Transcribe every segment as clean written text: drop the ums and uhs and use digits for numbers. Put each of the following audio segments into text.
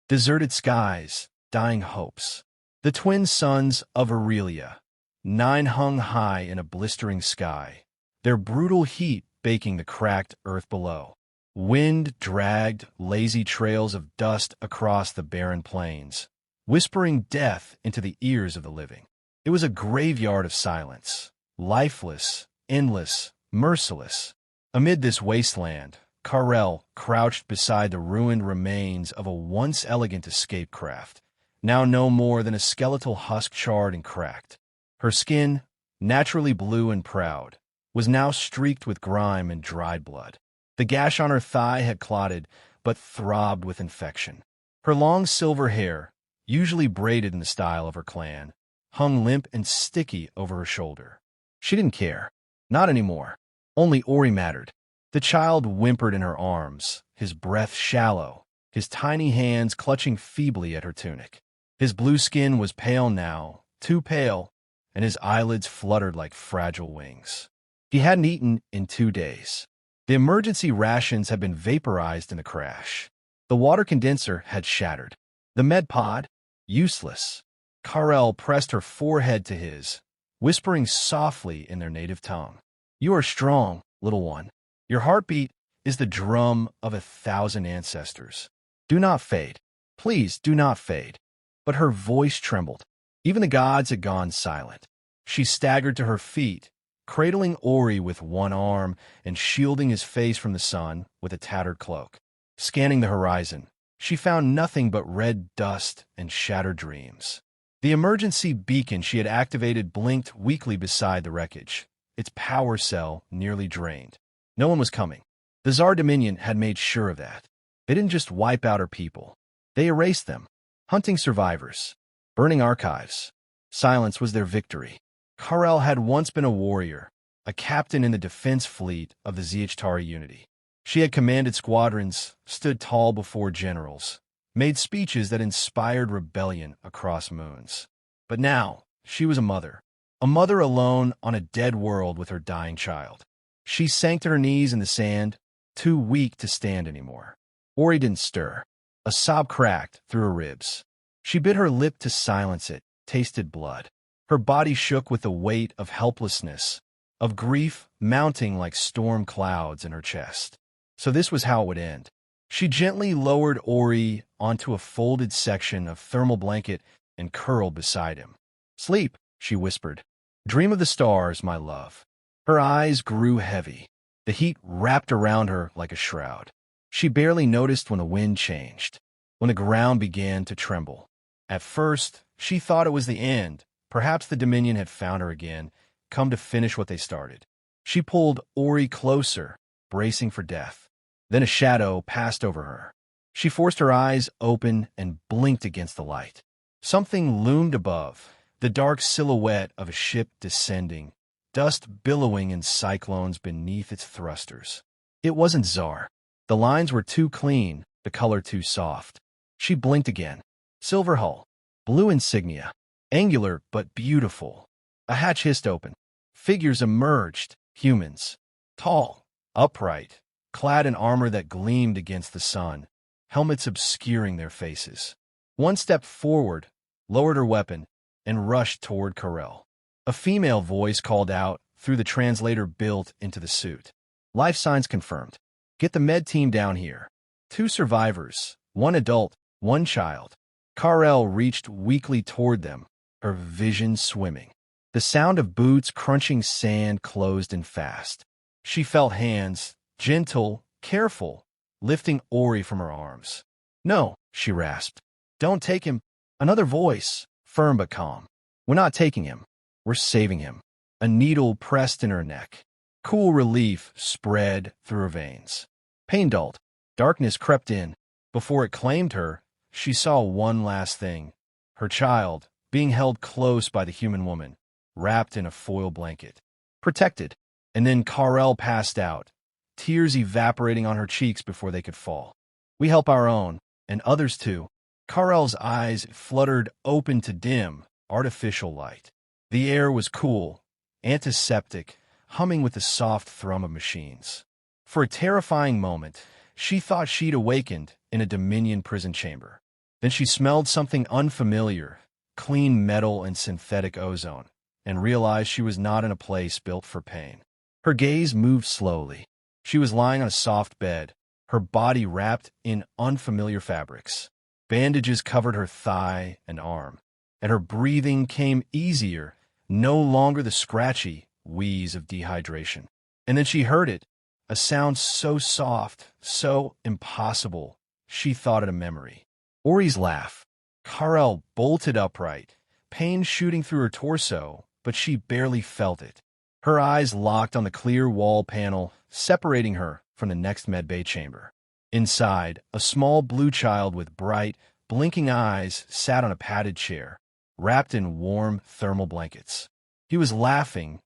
Deserted skies, dying hopes. The twin suns of Aurelia, 9 hung high in a blistering sky, their brutal heat baking the cracked earth below. Wind dragged lazy trails of dust across the barren plains, whispering death into the ears of the living. It was a graveyard of silence, lifeless, endless, merciless. Amid this wasteland, Karel crouched beside the ruined remains of a once elegant escape craft, now no more than a skeletal husk charred and cracked. Her skin, naturally blue and proud, was now streaked with grime and dried blood. The gash on her thigh had clotted, but throbbed with infection. Her long silver hair, usually braided in the style of her clan, hung limp and sticky over her shoulder. She didn't care. Not anymore. Only Ori mattered. The child whimpered in her arms, his breath shallow, his tiny hands clutching feebly at her tunic. His blue skin was pale now, too pale, and his eyelids fluttered like fragile wings. He hadn't eaten in 2 days. The emergency rations had been vaporized in the crash. The water condenser had shattered. The med pod, useless. Karel pressed her forehead to his, whispering softly in their native tongue. "You are strong, little one. Your heartbeat is the drum of 1,000 ancestors. Do not fade. Please do not fade." But her voice trembled. Even the gods had gone silent. She staggered to her feet, cradling Ori with one arm and shielding his face from the sun with a tattered cloak. Scanning the horizon, she found nothing but red dust and shattered dreams. The emergency beacon she had activated blinked weakly beside the wreckage, its power cell nearly drained. No one was coming. The Zhar Dominion had made sure of that. They didn't just wipe out her people. They erased them, hunting survivors, burning archives. Silence was their victory. Karel had once been a warrior, a captain in the defense fleet of the Zhar Unity. She had commanded squadrons, stood tall before generals, made speeches that inspired rebellion across moons. But now, she was a mother alone on a dead world with her dying child. She sank to her knees in the sand, too weak to stand anymore. Ori didn't stir. A sob cracked through her ribs. She bit her lip to silence it, tasted blood. Her body shook with the weight of helplessness, of grief mounting like storm clouds in her chest. So this was how it would end. She gently lowered Ori onto a folded section of thermal blanket and curled beside him. "Sleep," she whispered. "Dream of the stars, my love." Her eyes grew heavy. The heat wrapped around her like a shroud. She barely noticed when the wind changed, when the ground began to tremble. At first, she thought it was the end. Perhaps the Dominion had found her again, come to finish what they started. She pulled Ori closer, bracing for death. Then a shadow passed over her. She forced her eyes open and blinked against the light. Something loomed above, the dark silhouette of a ship descending, dust billowing in cyclones beneath its thrusters. It wasn't Zhar. The lines were too clean, the color too soft. She blinked again. Silver hull, blue insignia, angular but beautiful. A hatch hissed open. Figures emerged, humans. Tall, upright, clad in armor that gleamed against the sun, helmets obscuring their faces. One stepped forward, lowered her weapon, and rushed toward Karel. A female voice called out through the translator built into the suit. "Life signs confirmed. Get the med team down here." 2 survivors, 1 adult, 1 child. Karel reached weakly toward them, her vision swimming. The sound of boots crunching sand closed in fast. She felt hands, gentle, careful, lifting Ori from her arms. "No," she rasped. "Don't take him." Another voice, firm but calm. "We're not taking him. We're saving him." A needle pressed in her neck. Cool relief spread through her veins. Pain dulled. Darkness crept in. Before it claimed her, she saw one last thing. Her child, being held close by the human woman, wrapped in a foil blanket. Protected. And then Karel passed out, tears evaporating on her cheeks before they could fall. "We help our own, and others too." Karel's eyes fluttered open to dim, artificial light. The air was cool, antiseptic, humming with the soft thrum of machines. For a terrifying moment, she thought she'd awakened in a Dominion prison chamber. Then she smelled something unfamiliar, clean metal and synthetic ozone, and realized she was not in a place built for pain. Her gaze moved slowly. She was lying on a soft bed, her body wrapped in unfamiliar fabrics. Bandages covered her thigh and arm, and her breathing came easier, no longer the scratchy wheeze of dehydration. And then she heard it, a sound so soft, so impossible, she thought it a memory. Ori's laugh. Kal-El bolted upright, pain shooting through her torso, but she barely felt it. Her eyes locked on the clear wall panel, separating her from the next medbay chamber. Inside, a small blue child with bright, blinking eyes sat on a padded chair, wrapped in warm thermal blankets. He was laughing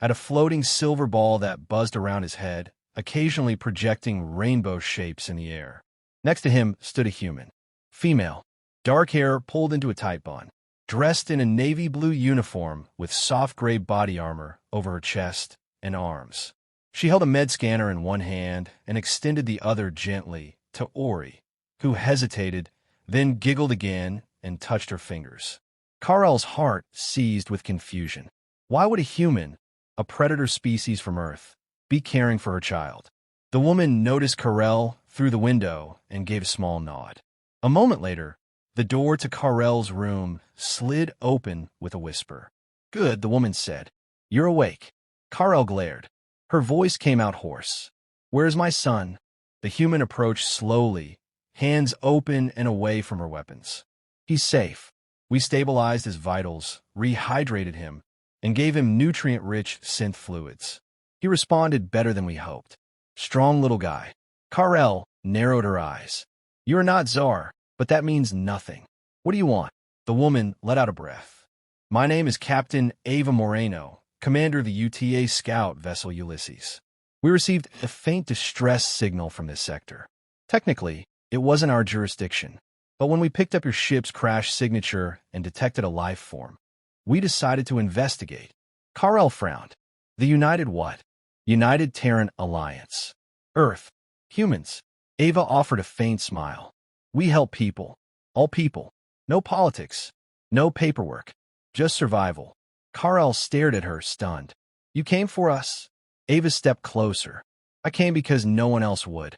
at a floating silver ball that buzzed around his head, occasionally projecting rainbow shapes in the air. Next to him stood a human. Female, dark hair pulled into a tight bun, dressed in a navy blue uniform with soft gray body armor over her chest and arms. She held a med scanner in one hand and extended the other gently to Ori, who hesitated, then giggled again and touched her fingers. Kal-El's heart seized with confusion. Why would a human, a predator species from Earth, be caring for her child? The woman noticed Kal-El through the window and gave a small nod. A moment later, the door to Kal-El's room slid open with a whisper. "Good," the woman said. "You're awake." Kal-El glared. Her voice came out hoarse. "Where's my son?" The human approached slowly, hands open and away from her weapons. "He's safe. We stabilized his vitals, rehydrated him, and gave him nutrient-rich synth fluids. He responded better than we hoped. Strong little guy." Kal-El narrowed her eyes. "You're not Zhar, but that means nothing. What do you want?" The woman let out a breath. "My name is Captain Ava Moreno, commander of the UTA scout vessel Ulysses. We received a faint distress signal from this sector. Technically, it wasn't our jurisdiction, but when we picked up your ship's crash signature and detected a life form, we decided to investigate." Kal-El frowned. "The United what?" "United Terran Alliance. Earth. Humans." Ava offered a faint smile. "We help people. All people. No politics. No paperwork. Just survival." Kal-El stared at her, stunned. "You came for us?" Ava stepped closer. "I came because no one else would."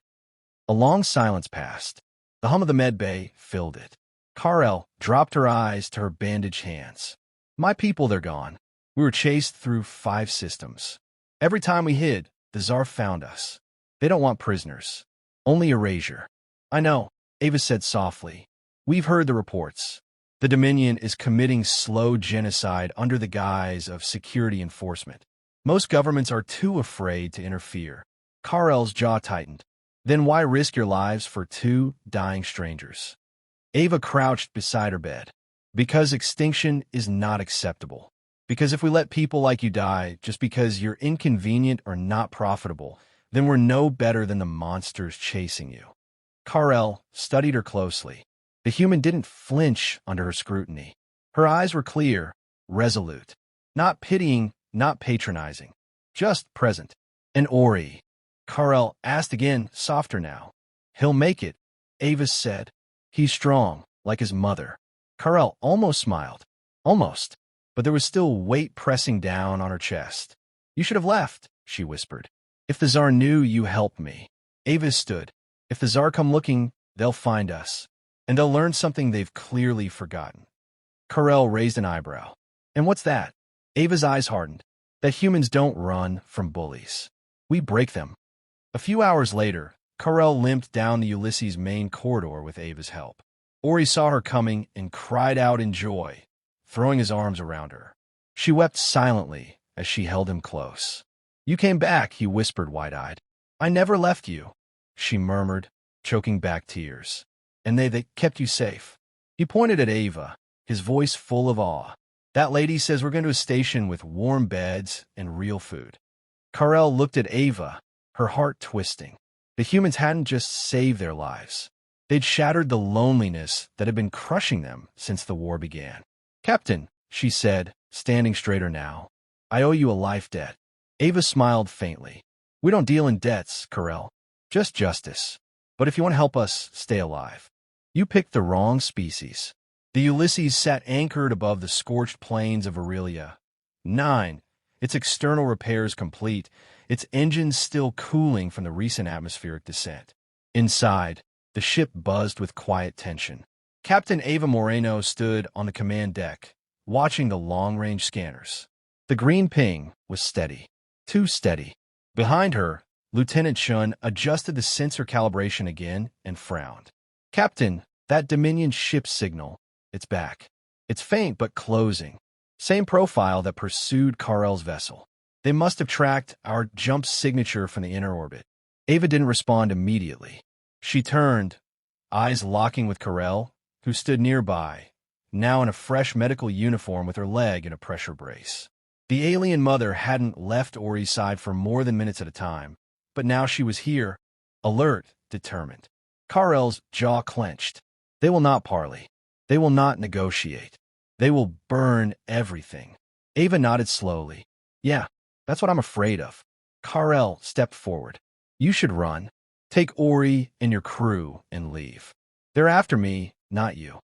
A long silence passed. The hum of the medbay filled it. Kal-El dropped her eyes to her bandaged hands. "My people, they're gone. We were chased through 5 systems. Every time we hid, the Zhar found us. They don't want prisoners. Only erasure." "I know," Ava said softly. "We've heard the reports. The Dominion is committing slow genocide under the guise of security enforcement. Most governments are too afraid to interfere." Kal-El's jaw tightened. "Then why risk your lives for 2 dying strangers?" Ava crouched beside her bed. "Because extinction is not acceptable. Because if we let people like you die just because you're inconvenient or not profitable, then we're no better than the monsters chasing you." Kal-El studied her closely. The human didn't flinch under her scrutiny. Her eyes were clear, resolute. Not pitying, not patronizing. Just present. "And Ori?" Kal-El asked again, softer now. "He'll make it," Ava said. "He's strong, like his mother." Kal-El almost smiled. Almost. But there was still weight pressing down on her chest. "You should have left," she whispered. "If the Zhar knew you helped me." Ava stood. "If the Zhar come looking, they'll find us. And they'll learn something they've clearly forgotten." Kal-El raised an eyebrow. "And what's that?" Ava's eyes hardened. "That humans don't run from bullies. We break them." A few hours later, Kal-El limped down the Ulysses main corridor with Ava's help. Ori saw her coming and cried out in joy, throwing his arms around her. She wept silently as she held him close. "You came back," he whispered wide-eyed. "I never left you," she murmured, choking back tears. "And they kept you safe." He pointed at Ava, his voice full of awe. "That lady says we're going to a station with warm beds and real food." Kal-El looked at Ava, her heart twisting. The humans hadn't just saved their lives. They'd shattered the loneliness that had been crushing them since the war began. "Captain," she said, standing straighter now, "I owe you a life debt." Ava smiled faintly. "We don't deal in debts, Kal-El. Just justice. But if you want to help us stay alive, You picked the wrong species. The Ulysses sat anchored above the scorched plains of Aurelia. 9. Its external repairs complete, its engines still cooling from the recent atmospheric descent. Inside, the ship buzzed with quiet tension. Captain Ava Moreno stood on the command deck, watching the long-range scanners. The green ping was steady. Too steady. Behind her, Lieutenant Shun adjusted the sensor calibration again and frowned. Captain, that Dominion ship signal, it's back. It's faint but closing. Same profile that pursued Karel's vessel. They must have tracked our jump signature from the inner orbit. Ava didn't respond immediately. She turned, eyes locking with Karel, who stood nearby, now in a fresh medical uniform with her leg in a pressure brace. The alien mother hadn't left Ori's side for more than minutes at a time, but now she was here, alert, determined. Karel's jaw clenched. They will not parley. They will not negotiate. They will burn everything. Ava nodded slowly. Yeah, that's what I'm afraid of. Karel stepped forward. You should run. Take Ori and your crew and leave. They're after me, not you.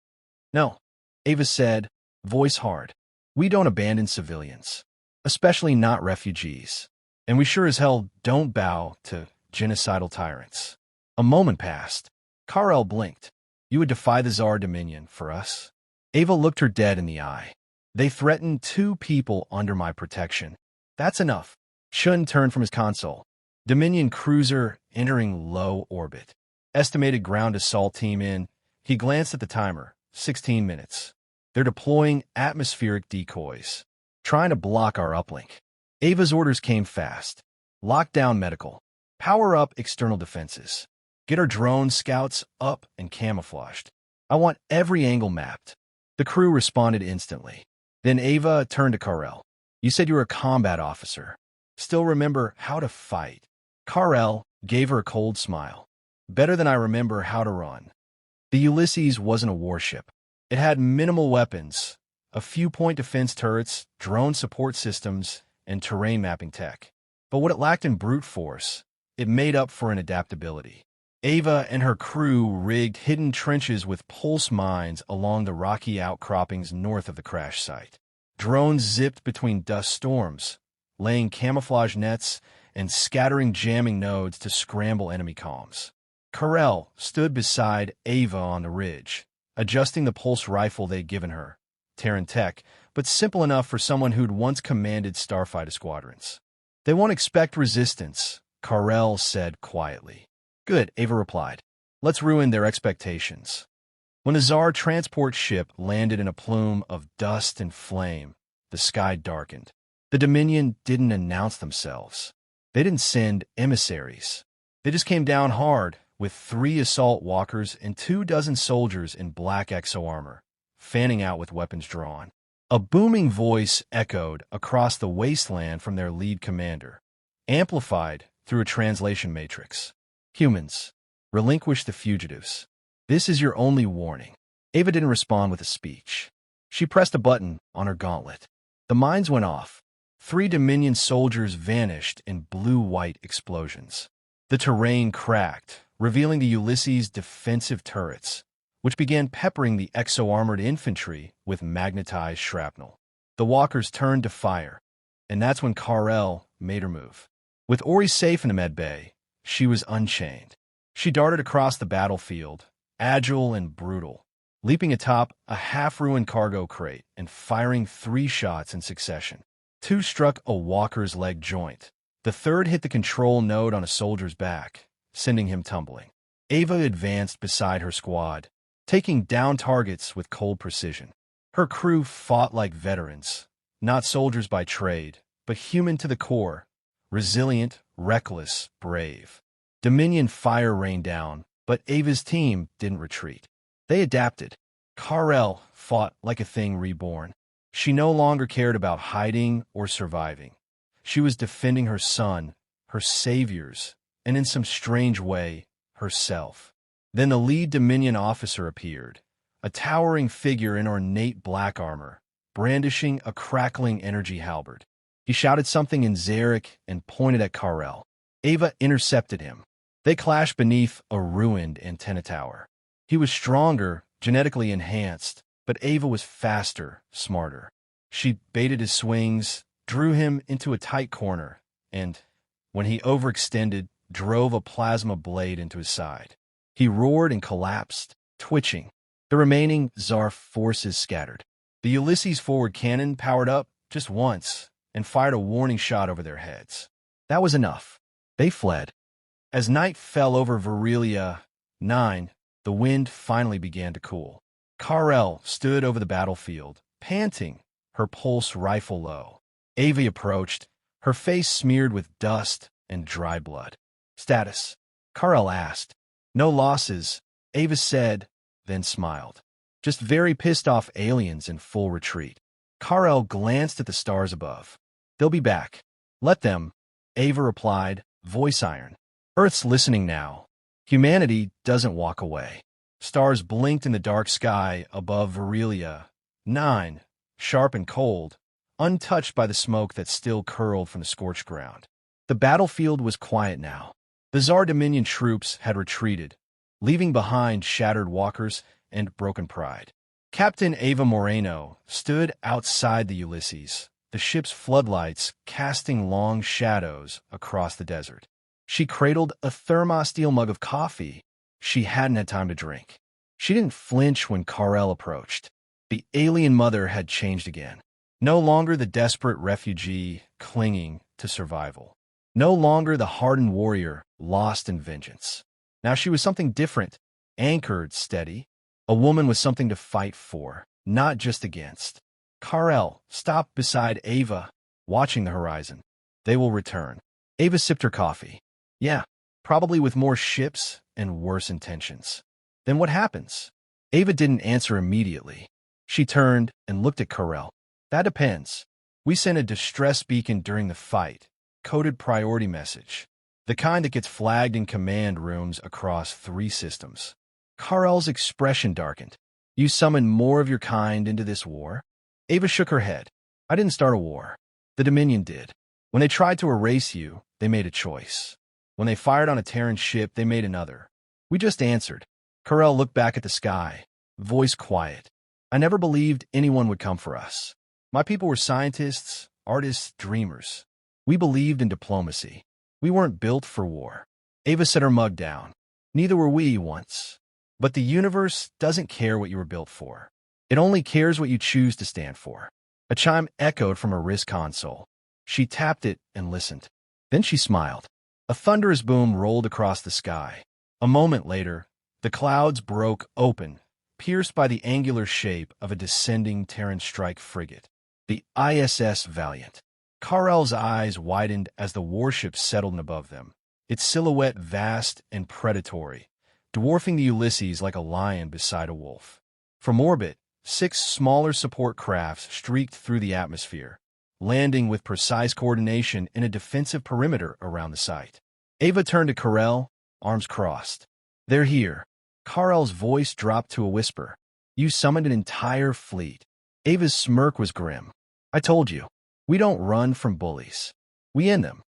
No, Ava said, voice hard. We don't abandon civilians, especially not refugees. And we sure as hell don't bow to genocidal tyrants. A moment passed. Karel blinked. You would defy the Zhar Dominion for us? Ava looked her dead in the eye. They threatened 2 people under my protection. That's enough. Shun turned from his console. Dominion cruiser entering low orbit. Estimated ground assault team in. He glanced at the timer. 16 minutes. They're deploying atmospheric decoys, trying to block our uplink. Ava's orders came fast. Lock down medical. Power up external defenses. Get our drone scouts up and camouflaged. I want every angle mapped. The crew responded instantly. Then Ava turned to Karel. You said you were a combat officer. Still remember how to fight. Karel gave her a cold smile. Better than I remember how to run. The Ulysses wasn't a warship. It had minimal weapons, a few point defense turrets, drone support systems, and terrain mapping tech. But what it lacked in brute force, it made up for in adaptability. Ava and her crew rigged hidden trenches with pulse mines along the rocky outcroppings north of the crash site. Drones zipped between dust storms, laying camouflage nets and scattering jamming nodes to scramble enemy comms. Karel stood beside Ava on the ridge, adjusting the pulse rifle they'd given her. Terran tech, but simple enough for someone who'd once commanded starfighter squadrons. They won't expect resistance, Karel said quietly. Good, Ava replied. Let's ruin their expectations. When the Zhar transport ship landed in a plume of dust and flame, the sky darkened. The Dominion didn't announce themselves. They didn't send emissaries. They just came down hard with 3 assault walkers and 24 soldiers in black exo-armor, fanning out with weapons drawn. A booming voice echoed across the wasteland from their lead commander, amplified through a translation matrix. Humans, relinquish the fugitives. This is your only warning. Ava didn't respond with a speech. She pressed a button on her gauntlet. The mines went off. 3 Dominion soldiers vanished in blue-white explosions. The terrain cracked, revealing the Ulysses' defensive turrets, which began peppering the exo-armored infantry with magnetized shrapnel. The walkers turned to fire, and that's when Karel made her move. With Ori safe in the med bay, she was unchained. She darted across the battlefield, agile and brutal, leaping atop a half-ruined cargo crate and firing 3 shots in succession. 2 struck a walker's leg joint. The 3rd hit the control node on a soldier's back, sending him tumbling. Ava advanced beside her squad, taking down targets with cold precision. Her crew fought like veterans, not soldiers by trade, but human to the core, resilient, reckless, brave. Dominion fire rained down, but Ava's team didn't retreat. They adapted. Karel fought like a thing reborn. She no longer cared about hiding or surviving. She was defending her son, her saviors, and in some strange way, herself. Then the lead Dominion officer appeared, a towering figure in ornate black armor, brandishing a crackling energy halberd. He shouted something in Xeric and pointed at Karel. Ava intercepted him. They clashed beneath a ruined antenna tower. He was stronger, genetically enhanced, but Ava was faster, smarter. She baited his swings, drew him into a tight corner, and, when he overextended, drove a plasma blade into his side. He roared and collapsed, twitching. The remaining Zhar forces scattered. The Ulysses forward cannon powered up just once and fired a warning shot over their heads. That was enough. They fled. As night fell over Varelia 9, the wind finally began to cool. Kal-El stood over the battlefield, panting, her pulse rifle low. Ava approached, her face smeared with dust and dry blood. "Status?" Kal-El asked. "No losses," Ava said, then smiled. "Just very pissed off aliens in full retreat." Kal-El glanced at the stars above. "They'll be back. Let them," Ava replied, voice iron. "Earth's listening now. Humanity doesn't walk away." Stars blinked in the dark sky above Varelia 9, sharp and cold, untouched by the smoke that still curled from the scorched ground. The battlefield was quiet now. The Zhar Dominion troops had retreated, leaving behind shattered walkers and broken pride. Captain Ava Moreno stood outside the Ulysses, the ship's floodlights casting long shadows across the desert. She cradled a thermosteel mug of coffee she hadn't had time to drink. She didn't flinch when Kal-El approached. The alien mother had changed again. No longer the desperate refugee clinging to survival. No longer the hardened warrior lost in vengeance. Now she was something different, anchored, steady. A woman with something to fight for, not just against. Kal-El stopped beside Ava, watching the horizon. "They will return." Ava sipped her coffee. "Yeah, probably with more ships and worse intentions." "Then what happens?" Ava didn't answer immediately. She turned and looked at Kal-El. "That depends. We sent a distress beacon during the fight, coded priority message, the kind that gets flagged in command rooms across 3 systems. Kal-El's expression darkened. "You summoned more of your kind into this war?" Ava shook her head. "I didn't start a war. The Dominion did. When they tried to erase you, they made a choice. When they fired on a Terran ship, they made another. We just answered." Kal-El looked back at the sky, voice quiet. "I never believed anyone would come for us. My people were scientists, artists, dreamers. We believed in diplomacy. We weren't built for war." Ava set her mug down. "Neither were we once. But the universe doesn't care what you were built for. It only cares what you choose to stand for." A chime echoed from her wrist console. She tapped it and listened. Then she smiled. A thunderous boom rolled across the sky. A moment later, the clouds broke open, pierced by the angular shape of a descending Terran strike frigate, the ISS Valiant. Kal-El's eyes widened as the warship settled above them, its silhouette vast and predatory, dwarfing the Ulysses like a lion beside a wolf. From orbit, 6 smaller support crafts streaked through the atmosphere, landing with precise coordination in a defensive perimeter around the site. Ava turned to Kal-El, arms crossed. "They're here." Kal-El's voice dropped to a whisper. "You summoned an entire fleet." Ava's smirk was grim. "I told you, we don't run from bullies. We end them."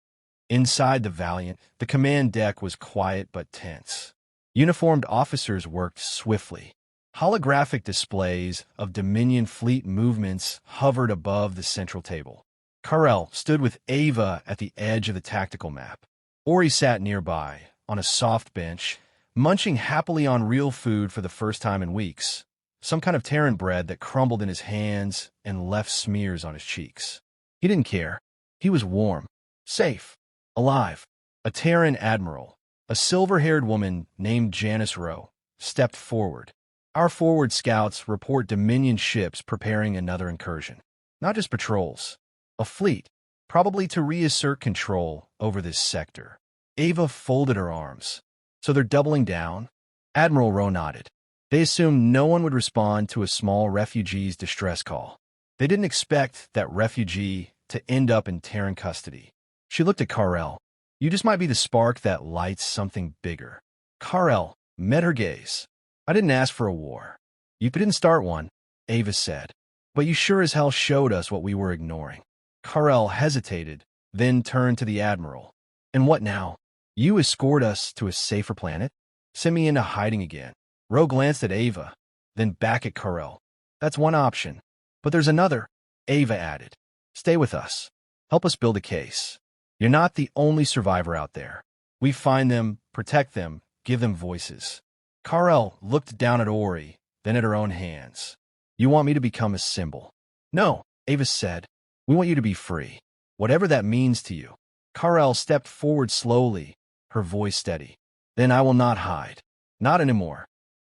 Inside the Valiant, the command deck was quiet but tense. Uniformed officers worked swiftly. Holographic displays of Dominion fleet movements hovered above the central table. Kal-El stood with Ava at the edge of the tactical map. Ori sat nearby, on a soft bench, munching happily on real food for the first time in weeks, some kind of Terran bread that crumbled in his hands and left smears on his cheeks. He didn't care. He was warm, safe, alive. A Terran admiral, a silver-haired woman named Janice Rowe, stepped forward. "Our forward scouts report Dominion ships preparing another incursion. Not just patrols. A fleet, probably to reassert control over this sector." Ava folded her arms. "So they're doubling down?" Admiral Rowe nodded. They assumed no one would respond to a small refugee's distress call. They didn't expect that refugee to end up in Terran custody. She looked at Kal-El. "You just might be the spark that lights something bigger." Kal-El met her gaze. "I didn't ask for a war. You didn't start one," Ava said. "But you sure as hell showed us what we were ignoring." Kal-El hesitated, then turned to the Admiral. "And what now? You escort us to a safer planet? Send me into hiding again?" Ro glanced at Ava, then back at Karel. That's one option. But there's another, Ava added. Stay with us. Help us build a case. You're not the only survivor out there. We find them, protect them, give them voices. Karel looked down at Ori, then at her own hands. You want me to become a symbol? No, Ava said. We want you to be free. Whatever that means to you. Karel stepped forward slowly, her voice steady. Then I will not hide. Not anymore.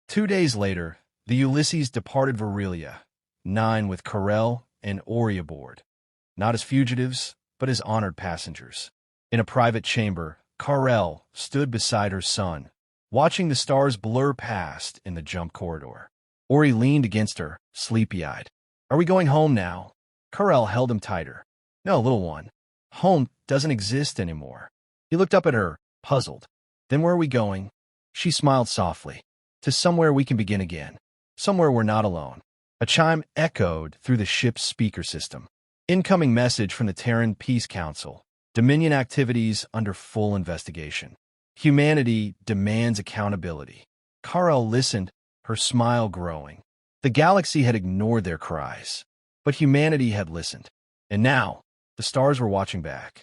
2 days later, the Ulysses departed Varelia, 9 with Karel and Ori aboard. Not as fugitives, but as honored passengers. In a private chamber, Karel stood beside her son, watching the stars blur past in the jump corridor. Ori leaned against her, sleepy-eyed. Are we going home now? Karel held him tighter. No, little one. Home doesn't exist anymore. He looked up at her, puzzled. Then where are we going? She smiled softly. To somewhere we can begin again. Somewhere we're not alone. A chime echoed through the ship's speaker system. Incoming message from the Terran Peace Council. Dominion activities under full investigation. Humanity demands accountability. Karel listened, her smile growing. The galaxy had ignored their cries, but humanity had listened. And now, the stars were watching back.